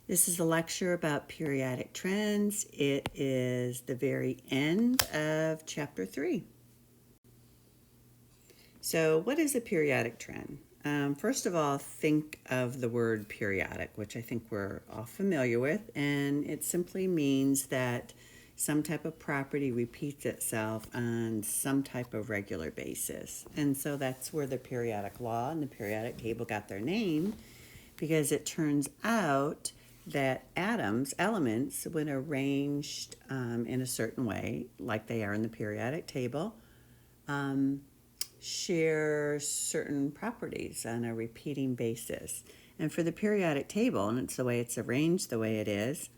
This is a lecture about periodic trends. It is the very end of chapter 3. So what is a periodic trend? First of all, think of the word periodic, which I think we're all familiar with, and it simply means that some type of property repeats itself on some type of regular basis. And so that's where the periodic law and the periodic table got their name, because it turns out that elements, when arranged in a certain way, like they are in the periodic table, share certain properties on a repeating basis. And for the periodic table, and it's the way it's arranged the way it is,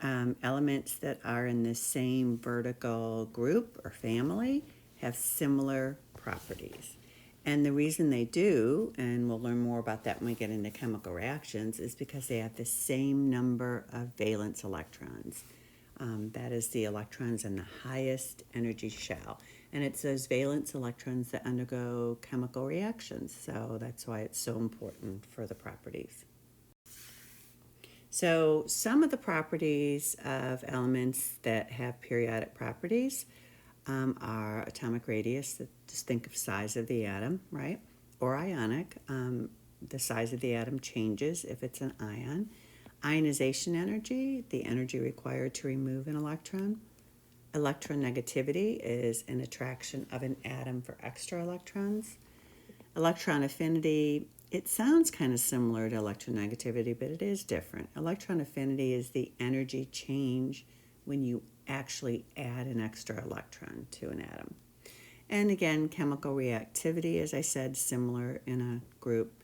elements that are in the same vertical group or family have similar properties. And the reason they do, and we'll learn more about that when we get into chemical reactions, is because they have the same number of valence electrons. That is the electrons in the highest energy shell. And it's those valence electrons that undergo chemical reactions. So that's why it's so important for the properties. So some of the properties of elements that have periodic properties are atomic radius, just think of size of the atom, right? Or ionic, the size of the atom changes if it's an ion. Ionization energy, the energy required to remove an electron. Electronegativity is an attraction of an atom for extra electrons. Electron affinity, it sounds kind of similar to electronegativity, but it is different. Electron affinity is the energy change when you actually add an extra electron to an atom. And again, chemical reactivity, as I said, similar in a group,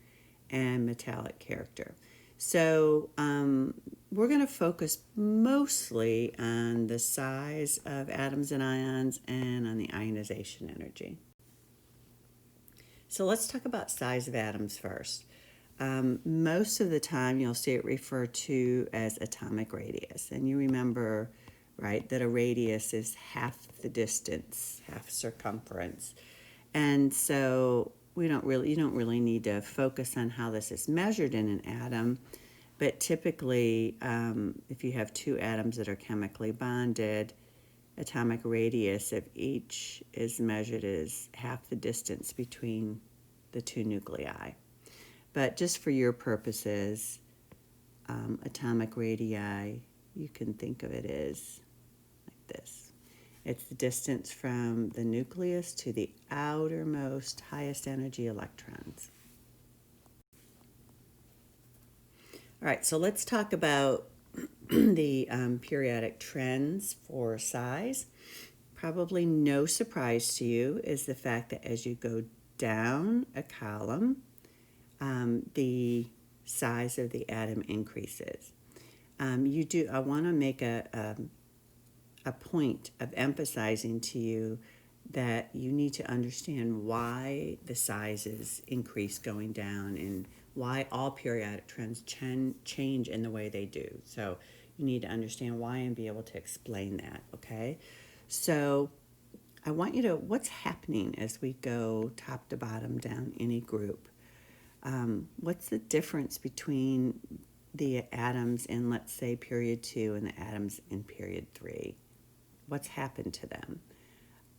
and metallic character. So we're going to focus mostly on the size of atoms and ions and on the ionization energy. So let's talk about size of atoms first. Most of the time you'll see it referred to as atomic radius. And you remember, right, that a radius is half the distance, half circumference. And so you don't really need to focus on how this is measured in an atom. But typically, if you have two atoms that are chemically bonded, atomic radius of each is measured as half the distance between the two nuclei. But just for your purposes, atomic radii, you can think of it as like this. It's the distance from the nucleus to the outermost highest energy electrons. All right, so let's talk about the periodic trends for size. Probably no surprise to you is the fact that as you go down a column, the size of the atom increases. I want to make a point of emphasizing to you that you need to understand why the sizes increase going down and why all periodic trends change in the way they do. So you need to understand why and be able to explain that, okay? So I want you to, what's happening as we go top to bottom down any group? What's the difference between the atoms in, let's say, period 2 and the atoms in period 3? What's happened to them?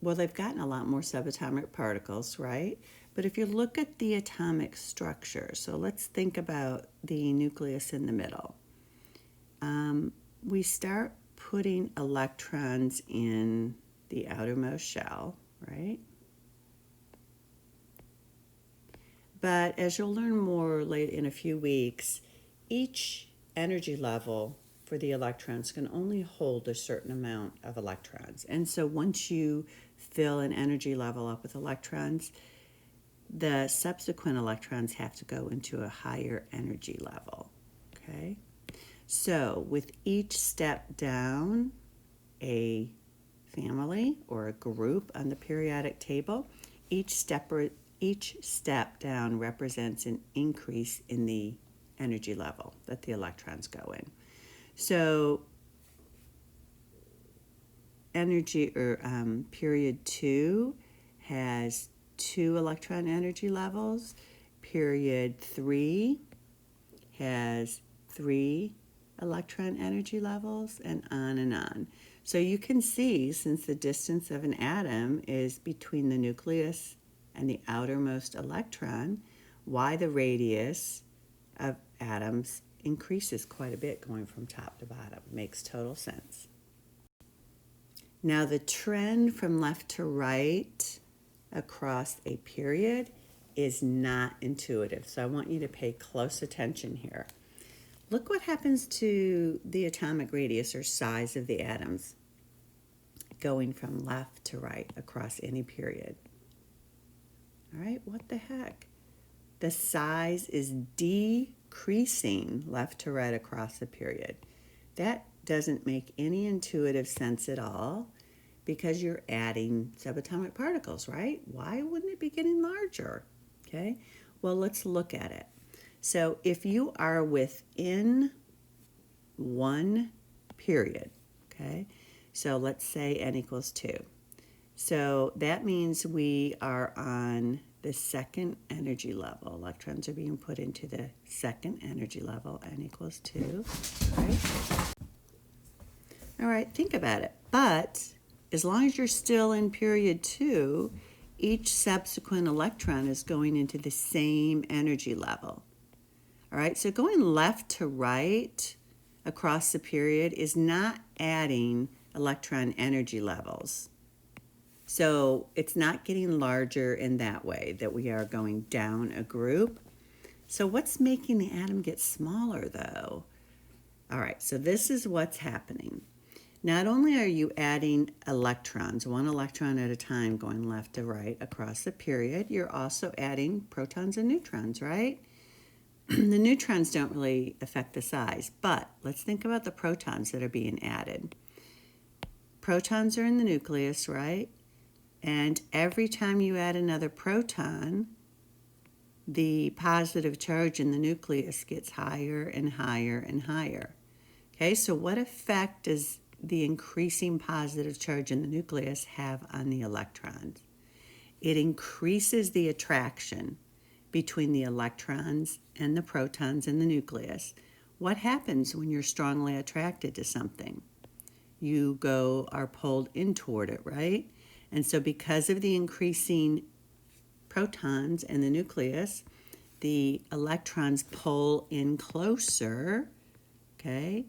Well, they've gotten a lot more subatomic particles, right? But if you look at the atomic structure, so let's think about the nucleus in the middle. We start putting electrons in the outermost shell, right? But as you'll learn more later in a few weeks, each energy level for the electrons can only hold a certain amount of electrons. And so once you fill an energy level up with electrons, the subsequent electrons have to go into a higher energy level, okay? So with each step down a family or a group on the periodic table, each step down represents an increase in the energy level that the electrons go in. So period 2 has 2 electron energy levels. Period 3 has 3 electron energy levels, and on and on. So you can see, since the distance of an atom is between the nucleus and the outermost electron, why the radius of atoms increases quite a bit going from top to bottom. Makes total sense. Now the trend from left to right across a period is not intuitive, so I want you to pay close attention here. Look what happens to the atomic radius or size of the atoms going from left to right across any period. All right, what the heck? The size is decreasing left to right across the period. That doesn't make any intuitive sense at all because you're adding subatomic particles, right? Why wouldn't it be getting larger? Okay, well, let's look at it. So if you are within one period, okay, so let's say n equals 2. So that means we are on the second energy level. Electrons are being put into the second energy level, n equals 2, right? All right, think about it. But as long as you're still in period 2, each subsequent electron is going into the same energy level. All right, so going left to right across the period is not adding electron energy levels. So it's not getting larger in that way, that we are going down a group. So what's making the atom get smaller though? All right, so this is what's happening. Not only are you adding electrons, one electron at a time going left to right across the period, you're also adding protons and neutrons, right? The neutrons don't really affect the size, but let's think about the protons that are being added. Protons are in the nucleus, right? And every time you add another proton, the positive charge in the nucleus gets higher and higher and higher. Okay, so what effect does the increasing positive charge in the nucleus have on the electrons? It increases the attraction between the electrons and the protons in the nucleus. What happens when you're strongly attracted to something? You are pulled in toward it, right? And so because of the increasing protons in the nucleus, the electrons pull in closer, okay,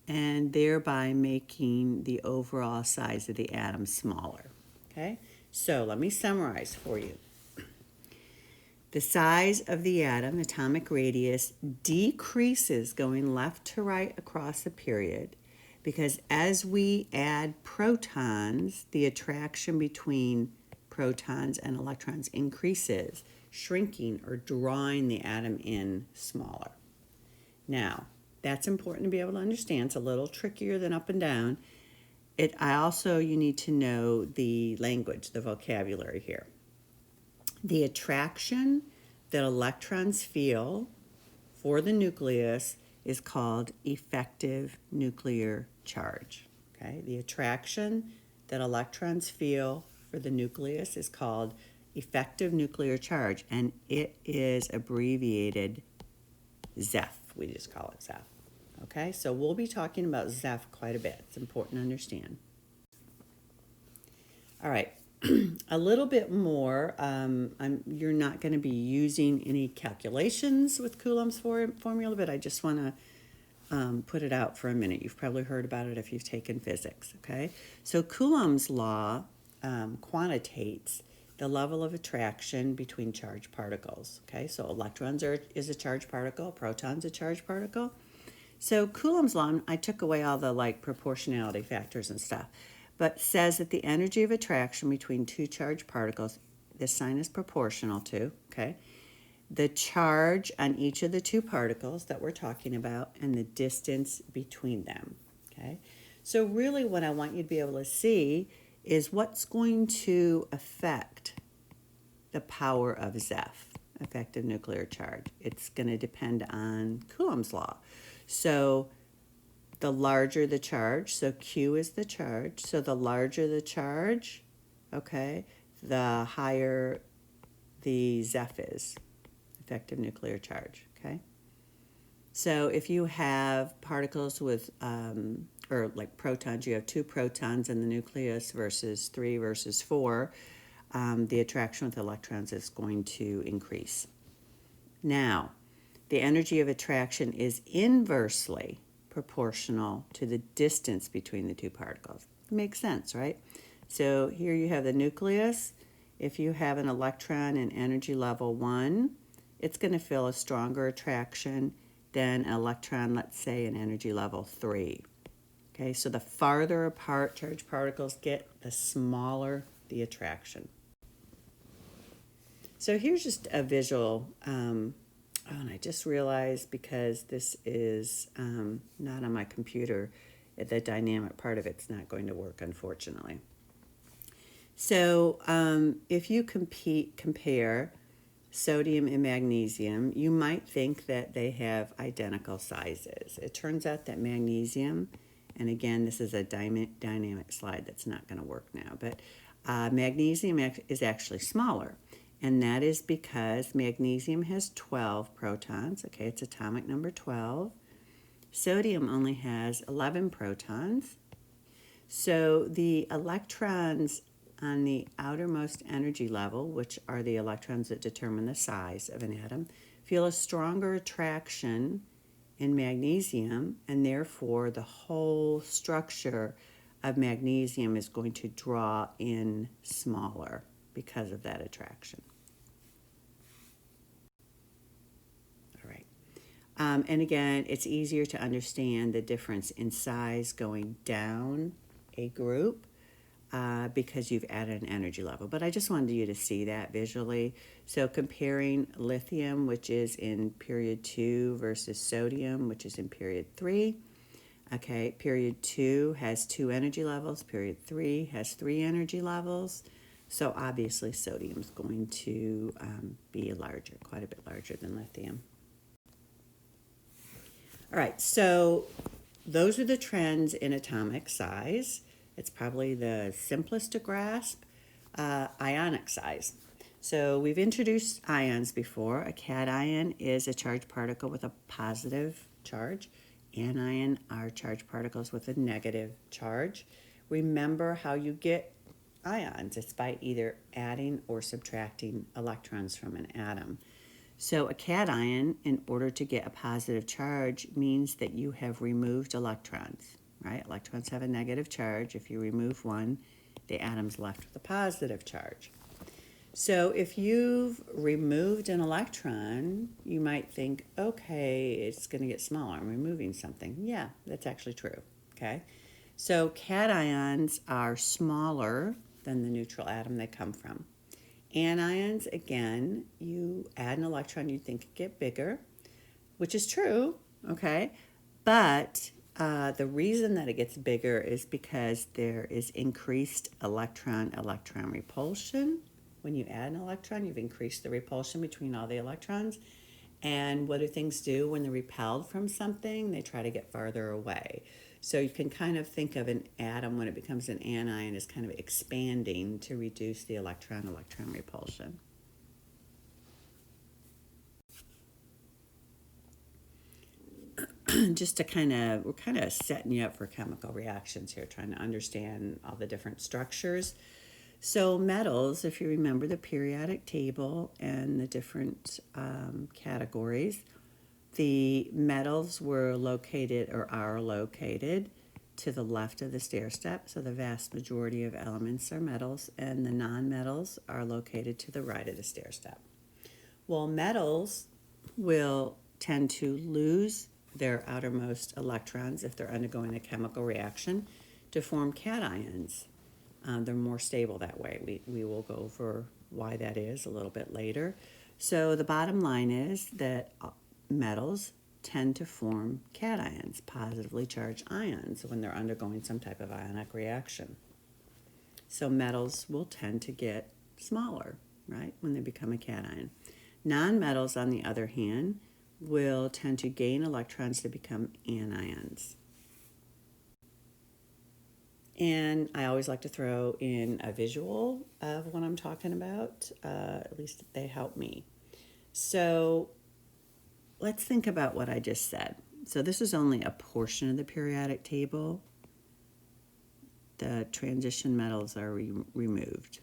and thereby making the overall size of the atom smaller, okay? So let me summarize for you. The size of the atom, atomic radius, decreases going left to right across the period because as we add protons, the attraction between protons and electrons increases, shrinking or drawing the atom in smaller. Now, that's important to be able to understand. It's a little trickier than up and down. You need to know the language, the vocabulary here. The attraction that electrons feel for the nucleus is called effective nuclear charge. Okay? The attraction that electrons feel for the nucleus is called effective nuclear charge, and it is abbreviated ZEF. We just call it ZEF. Okay, so we'll be talking about ZEF quite a bit. It's important to understand. All right, a little bit more. You're not going to be using any calculations with Coulomb's formula, but I just want to put it out for a minute. You've probably heard about it if you've taken physics, okay? So Coulomb's law quantitates the level of attraction between charged particles, okay? So electrons is a charged particle, protons a charged particle. So Coulomb's law, I took away all the proportionality factors and stuff, but says that the energy of attraction between two charged particles, this sign is proportional to, okay, the charge on each of the two particles that we're talking about and the distance between them, okay? So really what I want you to be able to see is what's going to affect the power of ZEF, effective nuclear charge. It's going to depend on Coulomb's law. So the larger the charge, so Q is the charge, so the larger the charge, okay, the higher the ZEF is, effective nuclear charge, okay? So if you have particles with, or like protons, you have 2 protons in the nucleus versus 3 versus 4, the attraction with electrons is going to increase. Now, the energy of attraction is inversely proportional to the distance between the 2 particles. Makes sense, right? So here you have the nucleus. If you have an electron in energy level 1, it's going to feel a stronger attraction than an electron, let's say, in energy level 3. Okay, so the farther apart charged particles get, the smaller the attraction. So here's just a visual. And I just realized, because this is not on my computer, the dynamic part of it's not going to work, unfortunately. So if you compare sodium and magnesium, you might think that they have identical sizes. It turns out that magnesium, and again, this is a dynamic slide that's not going to work now, but magnesium is actually smaller. And that is because magnesium has 12 protons. Okay, it's atomic number 12. Sodium only has 11 protons. So the electrons on the outermost energy level, which are the electrons that determine the size of an atom, feel a stronger attraction in magnesium, and therefore the whole structure of magnesium is going to draw in smaller because of that attraction. All right. And again, it's easier to understand the difference in size going down a group because you've added an energy level. But I just wanted you to see that visually. So comparing lithium, which is in period 2, versus sodium, which is in period 3. Okay, period 2 has 2 energy levels. Period 3 has 3 energy levels. So obviously sodium is going to be larger, quite a bit larger than lithium. All right, so those are the trends in atomic size. It's probably the simplest to grasp. Ionic size. So we've introduced ions before. A cation is a charged particle with a positive charge. Anion are charged particles with a negative charge. Remember how you get ions. It's by either adding or subtracting electrons from an atom. So a cation, in order to get a positive charge, means that you have removed electrons, right? Electrons have a negative charge. If you remove one, the atom's left with a positive charge. So if you've removed an electron, you might think, okay, it's going to get smaller. I'm removing something. Yeah, that's actually true, okay? So cations are smaller than the neutral atom they come from. Anions, again, you add an electron, you think it get bigger, which is true, okay? But the reason that it gets bigger is because there is increased electron-electron repulsion. When you add an electron, you've increased the repulsion between all the electrons. And what do things do when they're repelled from something? They try to get farther away. So you can kind of think of an atom when it becomes an anion as kind of expanding to reduce the electron-electron repulsion. Just to we're kind of setting you up for chemical reactions here, trying to understand all the different structures. So metals, if you remember the periodic table and the different categories, the metals were located or are located to the left of the stair step. So the vast majority of elements are metals, and the nonmetals are located to the right of the stair step. Well, metals will tend to lose their outermost electrons if they're undergoing a chemical reaction to form cations. They're more stable that way. We will go over why that is a little bit later. So the bottom line is that metals tend to form cations, positively charged ions, when they're undergoing some type of ionic reaction. So metals will tend to get smaller, right, when they become a cation. Nonmetals, on the other hand, will tend to gain electrons to become anions. And I always like to throw in a visual of what I'm talking about. At least they help me. So let's think about what I just said. So this is only a portion of the periodic table. The transition metals are removed.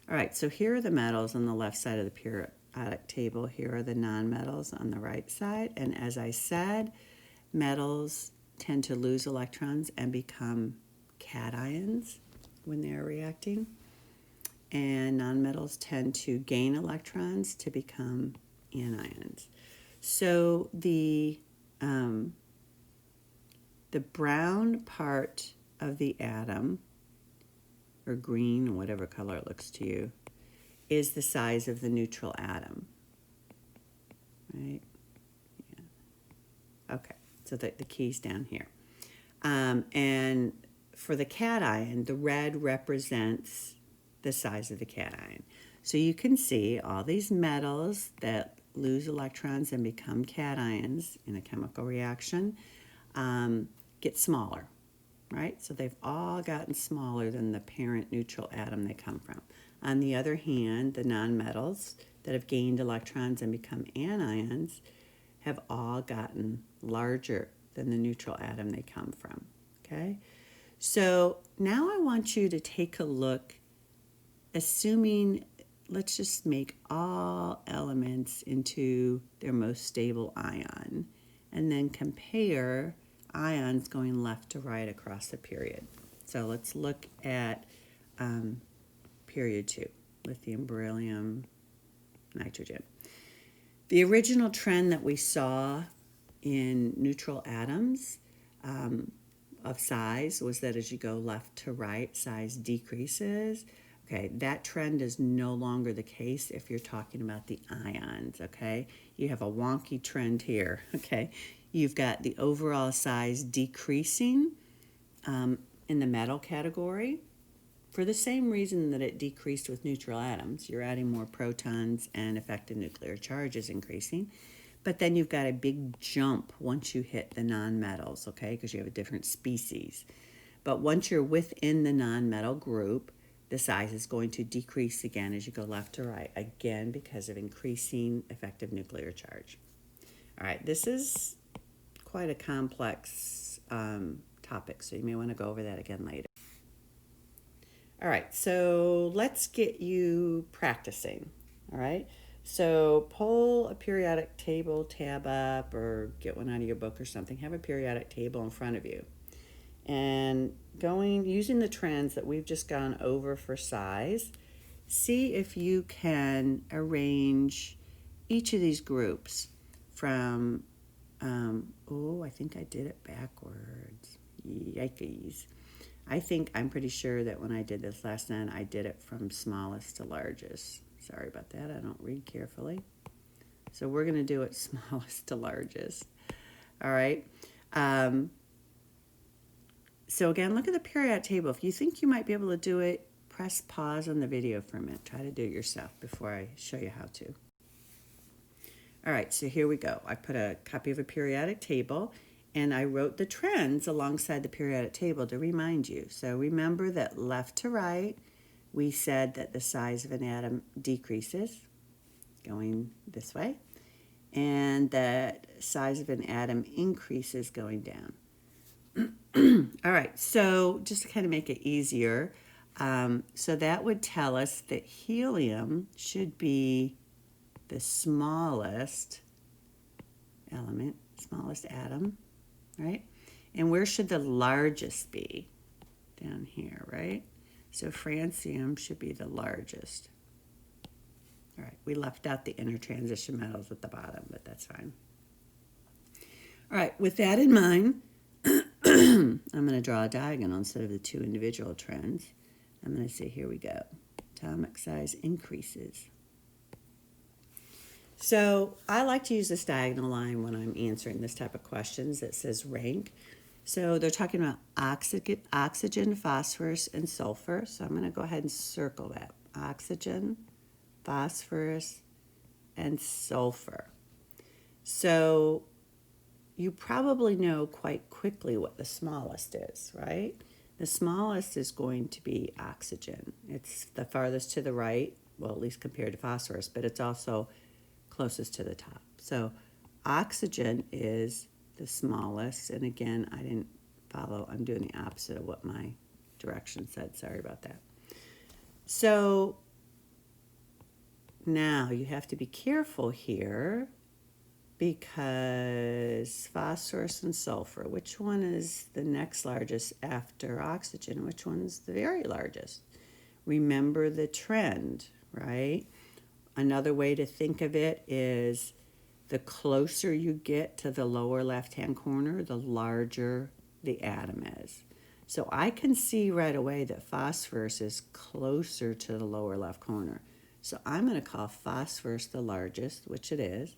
All right, so here are the metals on the left side of the periodic table. Here are the nonmetals on the right side. And as I said, metals tend to lose electrons and become cations when they are reacting. And nonmetals tend to gain electrons to become anions. So the brown part of the atom, or green, or whatever color it looks to you, is the size of the neutral atom, right? Yeah. Okay, so the key's down here. And for the cation, the red represents the size of the cation. So you can see all these metals that lose electrons and become cations in a chemical reaction get smaller, right? So they've all gotten smaller than the parent neutral atom they come from. On the other hand, the nonmetals that have gained electrons and become anions have all gotten larger than the neutral atom they come from, okay? So now I want you to take a look, assuming, let's just make all elements into their most stable ion, and then compare ions going left to right across the period. So let's look at period 2, lithium, beryllium, nitrogen. The original trend that we saw in neutral atoms of size was that as you go left to right, size decreases. Okay, that trend is no longer the case if you're talking about the ions, okay? You have a wonky trend here, okay? You've got the overall size decreasing in the metal category for the same reason that it decreased with neutral atoms. You're adding more protons and effective nuclear charge is increasing. But then you've got a big jump once you hit the nonmetals, okay, because you have a different species. But once you're within the nonmetal group, the size is going to decrease again as you go left to right, again because of increasing effective nuclear charge. All right, this is quite a complex topic, so you may want to go over that again later. All right, so let's get you practicing, all right? So pull a periodic table tab up or get one out of your book or something. Have a periodic table in front of you. And using the trends that we've just gone over for size, see if you can arrange each of these groups from, I think I did it backwards. Yikes. I'm pretty sure that when I did this last night, I did it from smallest to largest. Sorry about that, I don't read carefully. So we're gonna do it smallest to largest. All right. So again, look at the periodic table. If you think you might be able to do it, press pause on the video for a minute. Try to do it yourself before I show you how to. All right, so here we go. I put a copy of a periodic table and I wrote the trends alongside the periodic table to remind you. So remember that left to right, we said that the size of an atom decreases, going this way, and that size of an atom increases going down. All right, so just to kind of make it easier, so that would tell us that helium should be the smallest element, smallest atom, right? And where should the largest be? Down here, right? So francium should be the largest. All right, we left out the intertransition metals at the bottom, but that's fine. All right, with that in mind, I'm going to draw a diagonal instead of the two individual trends. I'm going to say, here we go. Atomic size increases. So I like to use this diagonal line when I'm answering this type of questions that says rank. So they're talking about oxygen, phosphorus, and sulfur. So I'm going to go ahead and circle that. Oxygen, phosphorus, and sulfur. So you probably know quite quickly what the smallest is, right? The smallest is going to be oxygen. It's the farthest to the right, well, at least compared to phosphorus, but it's also closest to the top. So oxygen is the smallest. And again, I didn't follow. I'm doing the opposite of what my direction said. Sorry about that. So now you have to be careful here because phosphorus and sulfur, which one is the next largest after oxygen? Which one's the very largest? Remember the trend, right? Another way to think of it is the closer you get to the lower left-hand corner, the larger the atom is. So I can see right away that phosphorus is closer to the lower left corner. So I'm going to call phosphorus the largest, which it is,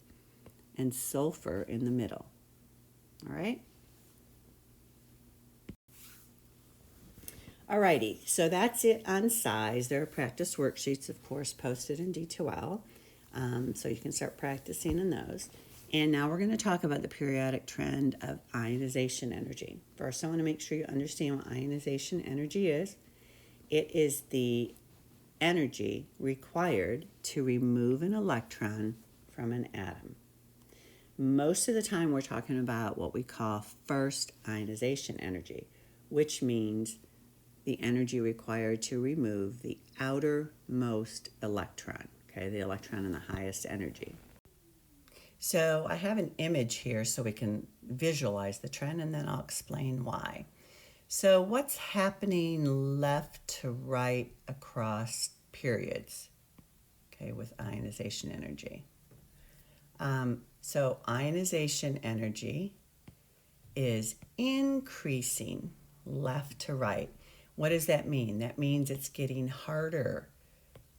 and sulfur in the middle. All right? Alrighty, so that's it on size. There are practice worksheets, of course, posted in D2L, so you can start practicing in those. And now we're going to talk about the periodic trend of ionization energy. First, I want to make sure you understand what ionization energy is. It is the energy required to remove an electron from an atom. Most of the time, we're talking about what we call first ionization energy, which means the energy required to remove the outermost electron, okay, the electron in the highest energy. So I have an image here so we can visualize the trend, and then I'll explain why. So what's happening left to right across periods, okay, with ionization energy? So ionization energy is increasing left to right. What does that mean? That means it's getting harder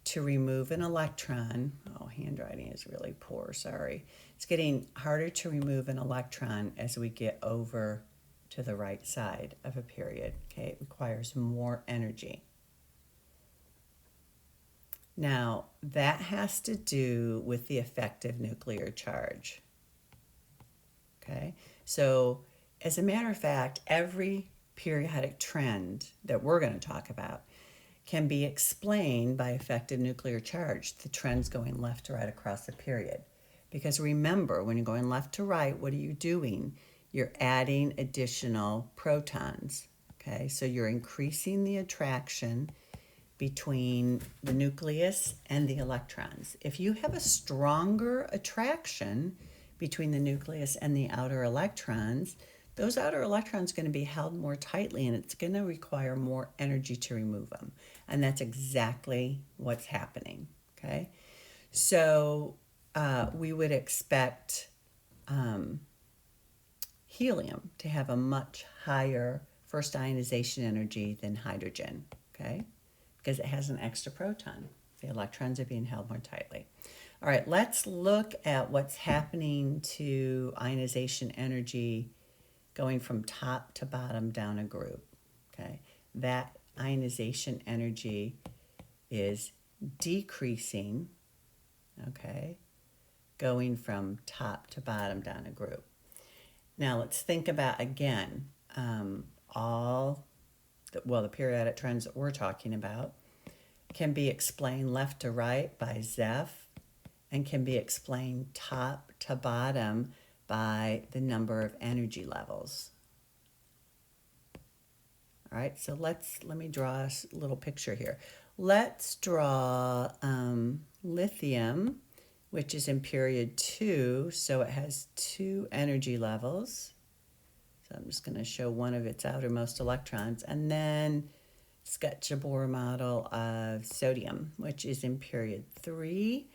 to remove an electron. Oh, handwriting is really poor, sorry. It's getting harder to remove an electron as we get over to the right side of a period. Okay, it requires more energy. Now, that has to do with the effective nuclear charge. Okay, so as a matter of fact, every periodic trend that we're going to talk about can be explained by effective nuclear charge, the trends going left to right across the period. Because remember, when you're going left to right, what are you doing? You're adding additional protons, okay? So you're increasing the attraction between the nucleus and the electrons. If you have a stronger attraction between the nucleus and the outer electrons, those outer electrons are going to be held more tightly, and it's going to require more energy to remove them. And that's exactly what's happening, okay? So we would expect helium to have a much higher first ionization energy than hydrogen, okay? Because it has an extra proton. The electrons are being held more tightly. All right, let's look at what's happening to ionization energy going from top to bottom down a group, okay? That ionization energy is decreasing, okay, going from top to bottom down a group. Now let's think about, again, the periodic trends that we're talking about can be explained left to right by Zeph and can be explained top to bottom by the number of energy levels. All right, so let me draw a little picture here. Let's draw lithium, which is in period 2, so it has 2 energy levels. So I'm just going to show one of its outermost electrons, and then sketch a Bohr model of sodium, which is in period 3.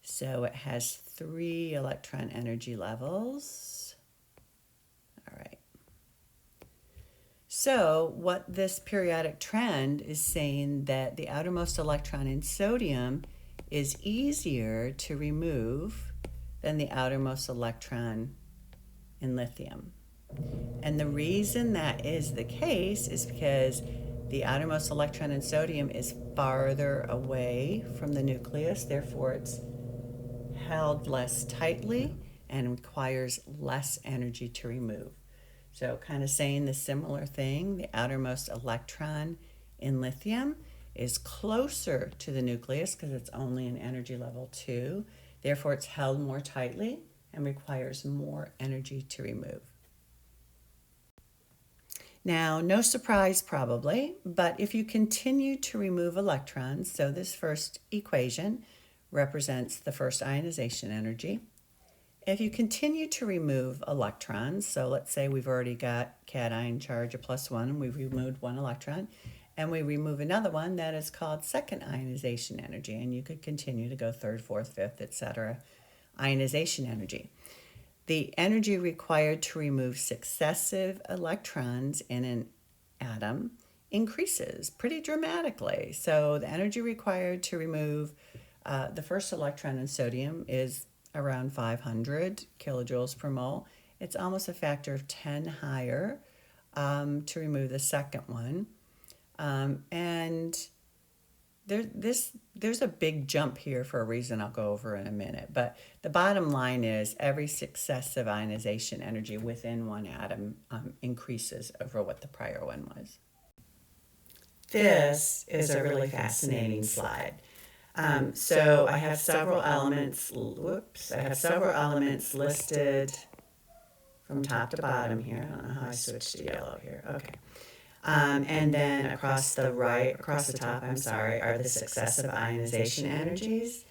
So it has 3 electron energy levels. All right. So what this periodic trend is saying that the outermost electron in sodium is easier to remove than the outermost electron in lithium. And the reason that is the case is because the outermost electron in sodium is farther away from the nucleus, therefore it's held less tightly and requires less energy to remove. So kind of saying the similar thing, the outermost electron in lithium is closer to the nucleus because it's only an energy level 2. Therefore, it's held more tightly and requires more energy to remove. Now, no surprise probably, but if you continue to remove electrons, so this first equation represents the first ionization energy. If you continue to remove electrons, so let's say we've already got cation charge of +1 and we've removed one electron, and we remove another one, that is called second ionization energy, and you could continue to go third, fourth, fifth, etc. ionization energy. The energy required to remove successive electrons in an atom increases pretty dramatically. So the energy required to remove the first electron in sodium is around 500 kilojoules per mole. It's almost a factor of 10 higher to remove the second one. And there's a big jump here for a reason I'll go over in a minute. But the bottom line is every successive ionization energy within one atom increases over what the prior one was. This is a really fascinating slide. So I have several elements. I have several elements listed from top to bottom here. I don't know how I switched to yellow here. Okay. And then across the top, are the successive ionization energies.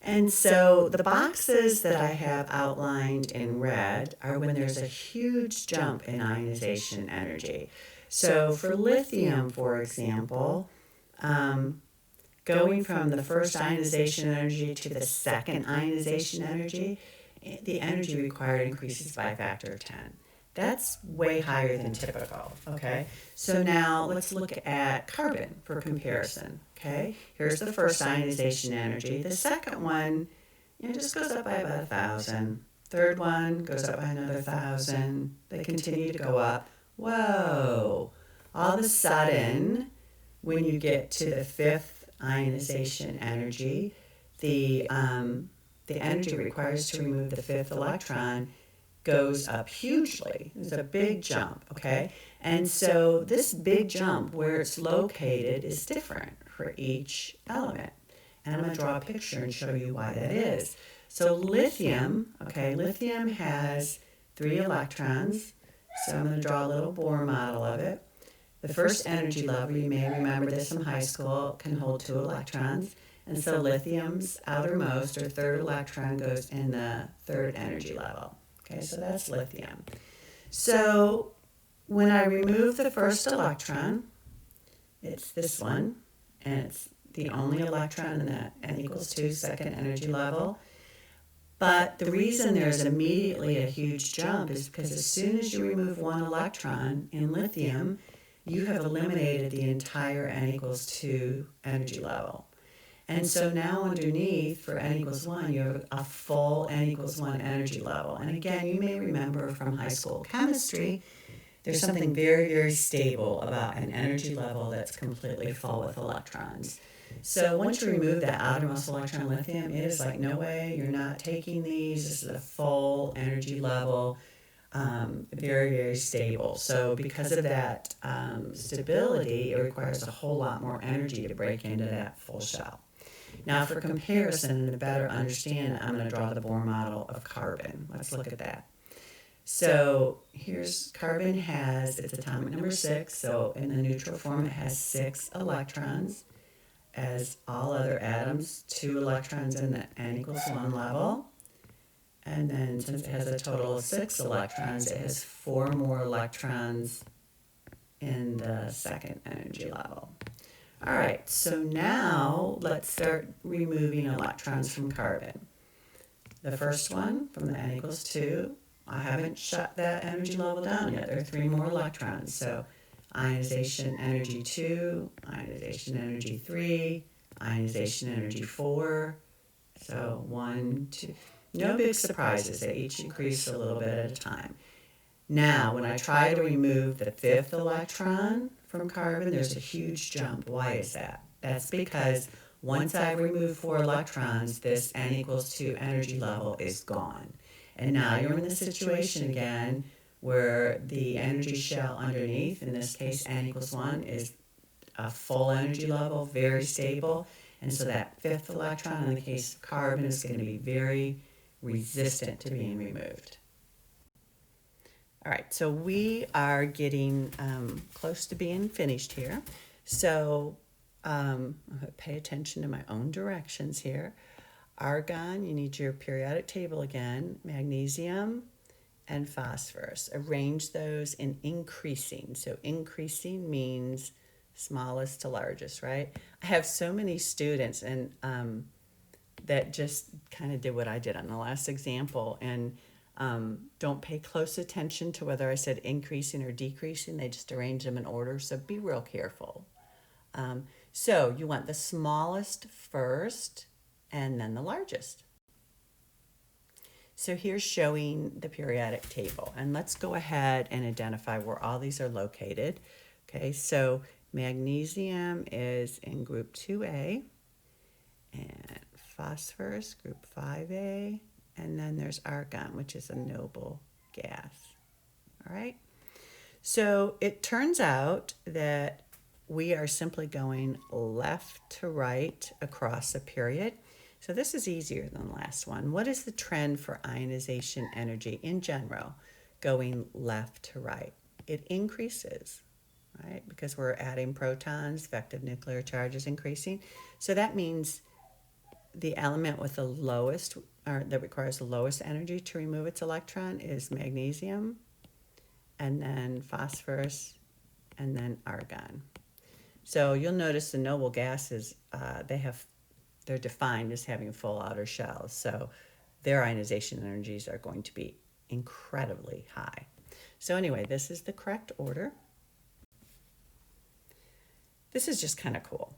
And so the boxes that I have outlined in red are when there's a huge jump in ionization energy. So for lithium, for example, going from the first ionization energy to the second ionization energy, the energy required increases by a factor of 10. That's way higher than typical, okay? So now let's look at carbon for comparison, okay? Here's the first ionization energy. The second one, just goes up by about 1,000. Third one goes up by another 1,000. They continue to go up. Whoa! All of a sudden, when you get to the fifth ionization energy, the energy required to remove the fifth electron goes up hugely. There's a big jump, okay? And so this big jump, where it's located, is different for each element. And I'm going to draw a picture and show you why that is. So lithium has 3 electrons. So I'm going to draw a little Bohr model of it. The first energy level, you may remember this from high school, can hold 2 electrons. And so lithium's outermost or third electron goes in the third energy level. Okay, so that's lithium. So when I remove the first electron, it's this one, and it's the only electron in that n equals 2 second energy level. But the reason there's immediately a huge jump is because as soon as you remove one electron in lithium, you have eliminated the entire n equals 2 energy level. And so now underneath, for n equals 1, you have a full n equals 1 energy level. And again, you may remember from high school chemistry, there's something very, very stable about an energy level that's completely full with electrons. So once you remove that outermost electron lithium, it is like, no way, you're not taking these. This is a full energy level, very, very stable. So because of that stability, it requires a whole lot more energy to break into that full shell. Now, for comparison and to better understand, I'm going to draw the Bohr model of carbon. Let's look at that. So here's carbon has its atomic number 6. So in the neutral form, it has 6 electrons. As all other atoms, 2 electrons in the n equals 1 level. And then since it has a total of 6 electrons, it has 4 more electrons in the second energy level. All right, so now let's start removing electrons from carbon. The first one from the n equals 2, I haven't shut that energy level down yet. There are 3 more electrons. So ionization energy 2, ionization energy 3, ionization energy 4. So 1, 2. No big surprises. They each increase a little bit at a time. Now, when I try to remove the 5th electron from carbon, there's a huge jump. Why is that? That's because once I've removed 4 electrons, this n equals 2 energy level is gone. And now you're in the situation again where the energy shell underneath, in this case n equals 1, is a full energy level, very stable. And so that 5th electron, in the case of carbon, is going to be very, resistant to being removed. All right, so we are getting close to being finished here. So pay attention to my own directions here. Argon, you need your periodic table again, magnesium and phosphorus. Arrange those in increasing. So increasing means smallest to largest, right? I have so many students and that just kind of did what I did on the last example and don't pay close attention to whether I said increasing or decreasing. They just arrange them in order, so be real careful. So you want the smallest first and then the largest. So here's showing the periodic table, and let's go ahead and identify where all these are located. Okay, so magnesium is in group 2A, and phosphorus, group 5A, and then there's argon, which is a noble gas. All right, so it turns out that we are simply going left to right across a period. So this is easier than the last one. What is the trend for ionization energy in general going left to right? It increases, right? Because we're adding protons, effective nuclear charge is increasing. So that means the element with the lowest, or that requires the lowest energy to remove its electron is magnesium, and then phosphorus, and then argon. So you'll notice the noble gases, they're defined as having full outer shells. So their ionization energies are going to be incredibly high. So anyway, this is the correct order. This is just kind of cool.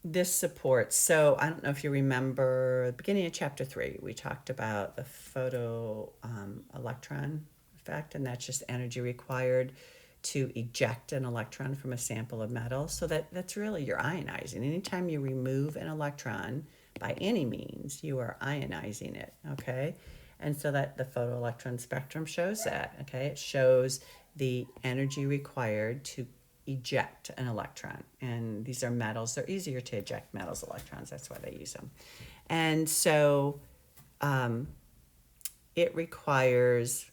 This supports, so I don't know if you remember the beginning of chapter 3, we talked about the photo electron effect, and that's just energy required to eject an electron from a sample of metal. So that's really your ionizing. Anytime you remove an electron by any means, you are ionizing it, okay? And so that the photoelectron spectrum shows that, okay? It shows the energy required to eject an electron. And these are metals. They're easier to eject metals electrons. That's why they use them. And so it requires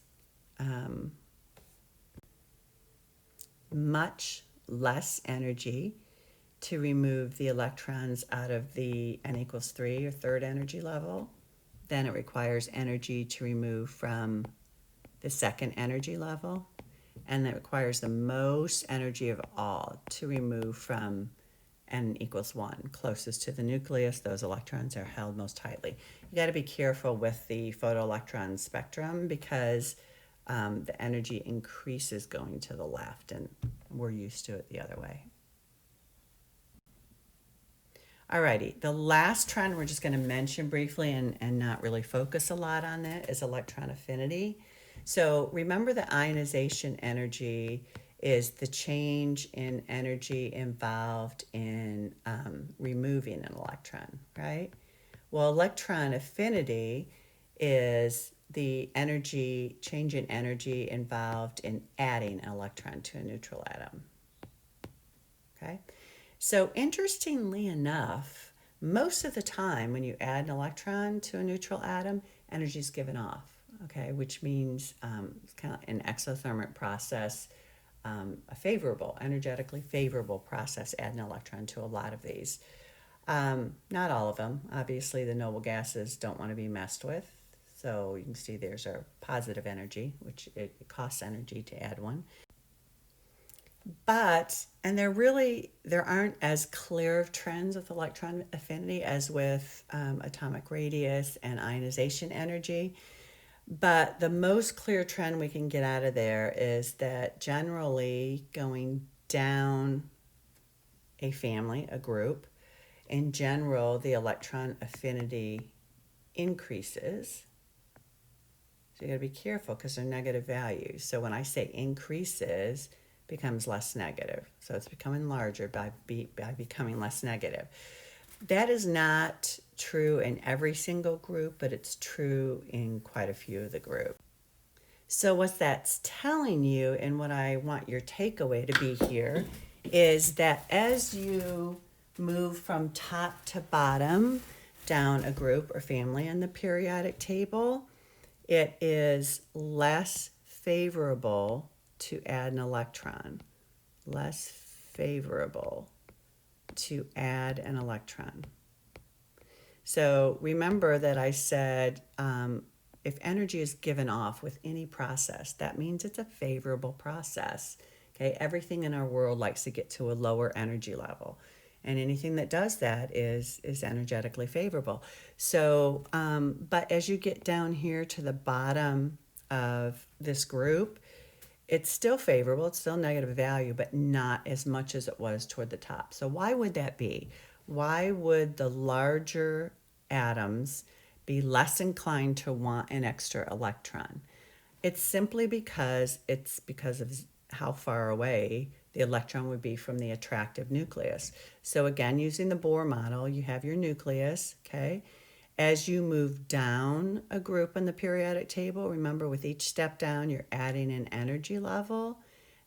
much less energy to remove the electrons out of the n equals 3 or third energy level than it requires energy to remove from the second energy level, and that requires the most energy of all to remove from n equals 1, closest to the nucleus. Those electrons are held most tightly. You got to be careful with the photoelectron spectrum because the energy increases going to the left, and we're used to it the other way. Alrighty, the last trend we're just going to mention briefly and not really focus a lot on it is electron affinity. So remember that ionization energy is the change in energy involved in removing an electron, right? Well, electron affinity is the change in energy involved in adding an electron to a neutral atom. Okay, so interestingly enough, most of the time when you add an electron to a neutral atom, energy is given off, okay, which means it's kind of an exothermic process, a energetically favorable process, add an electron to a lot of these. Not all of them. Obviously, the noble gases don't want to be messed with. So you can see there's our positive energy, which it costs energy to add one. But, and there aren't as clear of trends with electron affinity as with atomic radius and ionization energy. But the most clear trend we can get out of there is that generally going down a family, a group, in general, the electron affinity increases. So you got to be careful because they're negative values. So when I say increases, becomes less negative. So it's becoming larger by becoming less negative. That is not true in every single group, but it's true in quite a few of the groups. So what that's telling you, and what I want your takeaway to be here, is that as you move from top to bottom, down a group or family in the periodic table, it is less favorable to add an electron. Less favorable to add an electron. So remember that I said if energy is given off with any process, that means it's a favorable process. Okay, everything in our world likes to get to a lower energy level. And anything that does that is energetically favorable. So, but as you get down here to the bottom of this group, it's still favorable, it's still negative value, but not as much as it was toward the top. So why would that be? Why would the larger atoms be less inclined to want an extra electron? It's simply because of how far away the electron would be from the attractive nucleus. So again, using the Bohr model, you have your nucleus, okay? As you move down a group in the periodic table, remember with each step down, you're adding an energy level.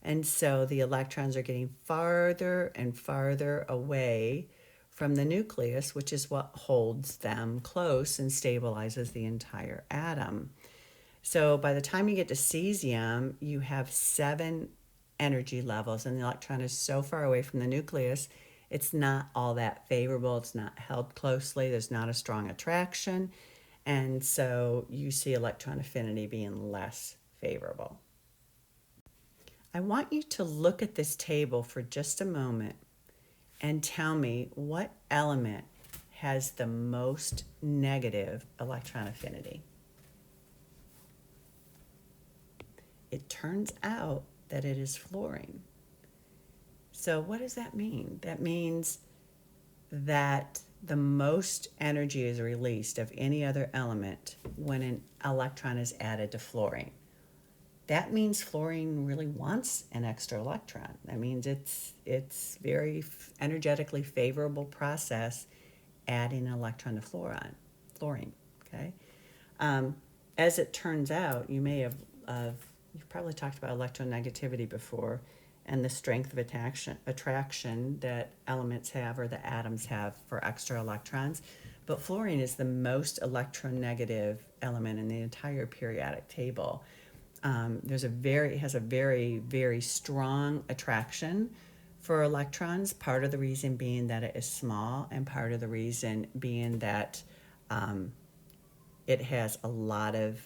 And so the electrons are getting farther and farther away from the nucleus, which is what holds them close and stabilizes the entire atom. So by the time you get to cesium, you have 7 energy levels, and the electron is so far away from the nucleus, it's not all that favorable. It's not held closely. There's not a strong attraction. And so you see electron affinity being less favorable. I want you to look at this table for just a moment and tell me what element has the most negative electron affinity. It turns out that it is fluorine. So what does that mean? That means that the most energy is released of any other element when an electron is added to fluorine. That means fluorine really wants an extra electron. That means it's very energetically favorable process adding an electron to fluorine. Okay. As it turns out, you've probably talked about electronegativity before, and the strength of attraction that elements have or the atoms have for extra electrons. But fluorine is the most electronegative element in the entire periodic table. It has a very, very strong attraction for electrons, part of the reason being that it is small, and part of the reason being that it has a lot of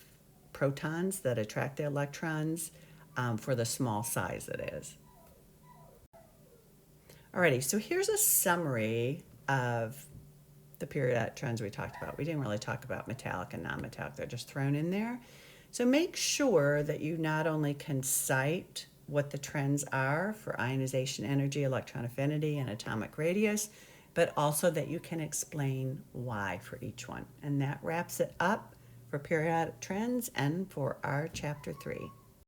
protons that attract the electrons for the small size it is. Alrighty, so here's a summary of the periodic trends we talked about. We didn't really talk about metallic and non-metallic. They're just thrown in there. So make sure that you not only can cite what the trends are for ionization energy, electron affinity, and atomic radius, but also that you can explain why for each one. And that wraps it up for periodic trends and for our chapter 3.